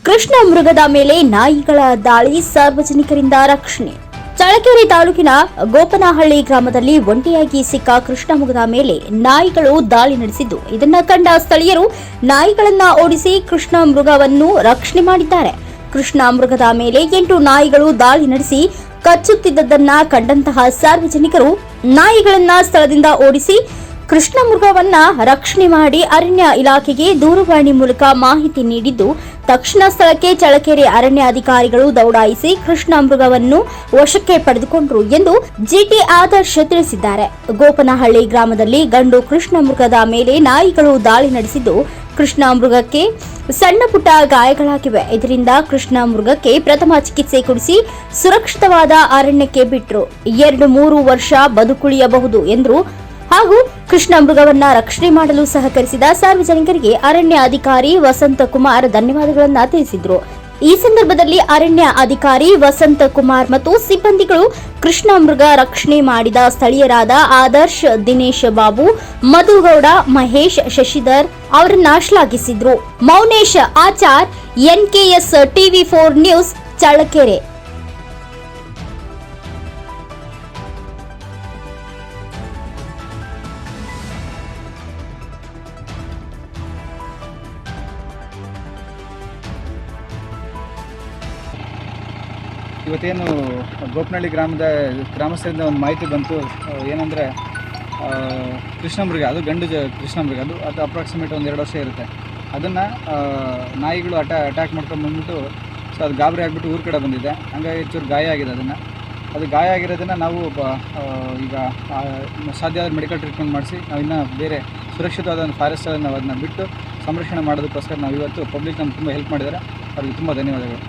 ಕೃಷ್ಣ ಮೃಗದ ಮೇಲೆ ನಾಯಿಗಳ ದಾಳಿ, ಸಾರ್ವಜನಿಕರಿಂದ ರಕ್ಷಣೆ. ಚಳ್ಳಕೆರೆ ತಾಲೂಕಿನ ಗೋಪನಹಳ್ಳಿ ಗ್ರಾಮದಲ್ಲಿ ಒಂಟಿಯಾಗಿ ಸಿಕ್ಕ ಕೃಷ್ಣ ಮೃಗದ ಮೇಲೆ ನಾಯಿಗಳು ದಾಳಿ ನಡೆಸಿದ್ದು, ಇದನ್ನ ಕಂಡ ಸ್ಥಳೀಯರು ನಾಯಿಗಳನ್ನ ಓಡಿಸಿ ಕೃಷ್ಣ ಮೃಗವನ್ನು ರಕ್ಷಣೆ ಮಾಡಿದ್ದಾರೆ. ಕೃಷ್ಣ ಮೃಗದ ಮೇಲೆ 8 ನಾಯಿಗಳು ದಾಳಿ ನಡೆಸಿ ಕಚ್ಚುತ್ತಿದ್ದದನ್ನ ಕಂಡಂತಹ ಸಾರ್ವಜನಿಕರು ನಾಯಿಗಳನ್ನ ಸ್ಥಳದಿಂದ ಓಡಿಸಿ ಕೃಷ್ಣ ಮೃಗವನ್ನ ರಕ್ಷಣೆ ಮಾಡಿ ಅರಣ್ಯ ಇಲಾಖೆಗೆ ದೂರವಾಣಿ ಮೂಲಕ ಮಾಹಿತಿ ನೀಡಿದ್ದು, ತಕ್ಷಣ ಸ್ಥಳಕ್ಕೆ ಚಳ್ಳಕೆರೆ ಅರಣ್ಯ ಅಧಿಕಾರಿಗಳು ದೌಡಾಯಿಸಿ ಕೃಷ್ಣ ಮೃಗವನ್ನು ವಶಕ್ಕೆ ಪಡೆದುಕೊಂಡರು ಎಂದು ಜಿಟಿ ಆದರ್ಶ್ ತಿಳಿಸಿದ್ದಾರೆ. ಗೋಪನಹಳ್ಳಿ ಗ್ರಾಮದಲ್ಲಿ ಗಂಡು ಕೃಷ್ಣ ಮೃಗದ ಮೇಲೆ ನಾಯಿಗಳು ದಾಳಿ ನಡೆಸಿದ್ದು, ಕೃಷ್ಣ ಮೃಗಕ್ಕೆ ಸಣ್ಣ ಪುಟ್ಟ ಗಾಯಗಳಾಗಿವೆ. ಇದರಿಂದ ಕೃಷ್ಣ ಮೃಗಕ್ಕೆ ಪ್ರಥಮ ಚಿಕಿತ್ಸೆ ಕೊಡಿಸಿ ಸುರಕ್ಷಿತವಾದ ಅರಣ್ಯಕ್ಕೆ ಬಿಟ್ಟರು. 2-3 ವರ್ಷ ಬದುಕುಳಿಯಬಹುದು ಎಂದರು. ಹಾಗೂ ಕೃಷ್ಣ ಮೃಗವನ್ನ ರಕ್ಷಣೆ ಮಾಡಲು ಸಹಕರಿಸಿದ ಸಾರ್ವಜನಿಕರಿಗೆ ಅರಣ್ಯ ಅಧಿಕಾರಿ ವಸಂತ ಕುಮಾರ್ ಧನ್ಯವಾದಗಳನ್ನು ತಿಳಿಸಿದರು. ಈ ಸಂದರ್ಭದಲ್ಲಿ ಅರಣ್ಯ ಅಧಿಕಾರಿ ವಸಂತ ಕುಮಾರ್ ಮತ್ತು ಸಿಬ್ಬಂದಿಗಳು ಕೃಷ್ಣ ಮೃಗ ರಕ್ಷಣೆ ಮಾಡಿದ ಸ್ಥಳೀಯರಾದ ಆದರ್ಶ್, ದಿನೇಶ್ ಬಾಬು, ಮಧುಗೌಡ, ಮಹೇಶ್, ಶಶಿಧರ್ ಅವರನ್ನ ಶ್ಲಾಘಿಸಿದ್ರು. Mounesh Achar, NKS TV4 news, Challakere. ಇವತ್ತೇನು ಗೋಪನಹಳ್ಳಿ ಗ್ರಾಮಸ್ಥರಿಂದ ಒಂದು ಮಾಹಿತಿ ಬಂತು. ಏನಂದರೆ ಕೃಷ್ಣ ಮೃಗ, ಅದು ಗಂಡು ಕೃಷ್ಣ ಮೃಗ, ಅದು ಅಪ್ರಾಕ್ಸಿಮೇಟ್ ಒಂದು 2 ವರ್ಷ ಇರುತ್ತೆ. ಅದನ್ನು ನಾಯಿಗಳು ಅಟ್ಯಾಕ್ ಮಾಡ್ಕೊಂಡು ಬಂದ್ಬಿಟ್ಟು ಸೊ ಅದು ಗಾಬರಿ ಆಗಿಬಿಟ್ಟು ಊರ ಕಡೆ ಬಂದಿದೆ. ಹಂಗಾಗಿ ಚೂರು ಗಾಯ ಆಗಿದೆ. ಅದು ಗಾಯ ಆಗಿರೋದನ್ನು ನಾವು ಈಗ ಸಾಧ್ಯ ಆದ ಮೆಡಿಕಲ್ ಟ್ರೀಟ್ಮೆಂಟ್ ಮಾಡಿಸಿ ನಾವು ಇನ್ನೂ ಬೇರೆ ಸುರಕ್ಷಿತವಾದ ಒಂದು ಫಾರೆಸ್ಟಲ್ಲಿ ನಾವು ಅದನ್ನು ಬಿಟ್ಟು ಸಂರಕ್ಷಣೆ ಮಾಡೋದಕ್ಕೋಸ್ಕರ ನಾವು ಇವತ್ತು ಪಬ್ಲಿಕ್ ನಮ್ಗೆ ತುಂಬ ಹೆಲ್ಪ್ ಮಾಡಿದ್ದಾರೆ. ಅವ್ರಿಗೆ ತುಂಬ ಧನ್ಯವಾದಗಳು.